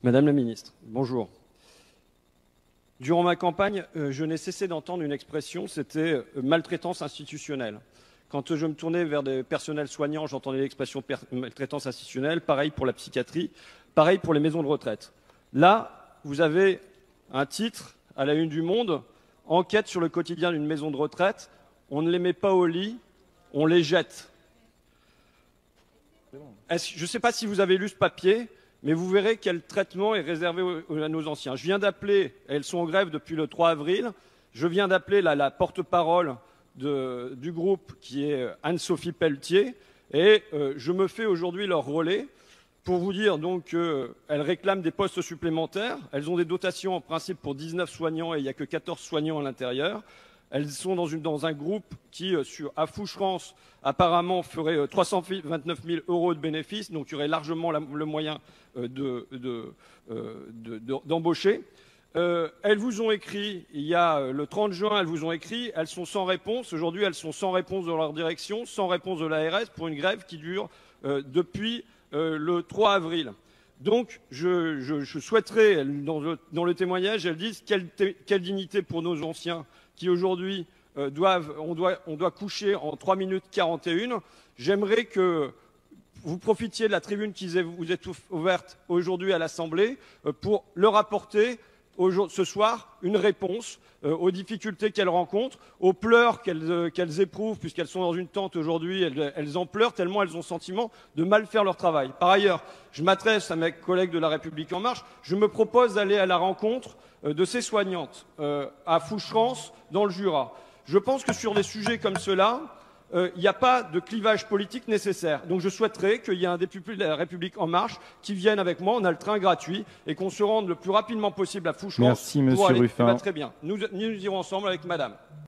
Madame la ministre, bonjour. Durant ma campagne, je n'ai cessé d'entendre une expression, c'était maltraitance institutionnelle. Quand je me tournais vers des personnels soignants, j'entendais l'expression maltraitance institutionnelle, pareil pour la psychiatrie, pareil pour les maisons de retraite. Là, vous avez un titre à la une du Monde, enquête sur le quotidien d'une maison de retraite, on ne les met pas au lit, on les jette. Je ne sais pas si vous avez lu ce papier, mais vous verrez quel traitement est réservé à nos anciens. Je viens d'appeler, elles sont en grève depuis le 3 avril, je viens d'appeler la porte-parole du groupe qui est Anne-Sophie Pelletier, et je me fais aujourd'hui leur relais pour vous dire donc qu'elles réclament des postes supplémentaires. Elles ont des dotations en principe pour 19 soignants et il n'y a que 14 soignants à l'intérieur. Elles sont dans un groupe qui, à Foucherance, apparemment ferait 329 000 € de bénéfices, donc il y aurait largement le moyen d'embaucher. Elles vous ont écrit, il y a le 30 juin, elles vous ont écrit, elles sont sans réponse. Aujourd'hui, elles sont sans réponse de leur direction, sans réponse de l'ARS pour une grève qui dure depuis le 3 avril. Donc, je souhaiterais, dans le témoignage, elles disent quelle dignité pour nos anciens qui aujourd'hui on doit coucher en 3 minutes 41. J'aimerais que vous profitiez de la tribune qui vous est ouverte aujourd'hui à l'Assemblée pour leur apporter ce soir une réponse aux difficultés qu'elles rencontrent, aux pleurs qu'elles éprouvent, puisqu'elles sont dans une tente aujourd'hui, elles en pleurent tellement elles ont le sentiment de mal faire leur travail. Par ailleurs, je m'adresse à mes collègues de La République En Marche, je me propose d'aller à la rencontre de ces soignantes à Foucherance, dans le Jura. Je pense que sur des sujets comme cela, il n'y a pas de clivage politique nécessaire. Donc je souhaiterais qu'il y ait un député de La République En Marche qui vienne avec moi, on a le train gratuit, et qu'on se rende le plus rapidement possible à Foucherance. Merci, Monsieur Ruffin. Très bien. Nous irons ensemble avec Madame.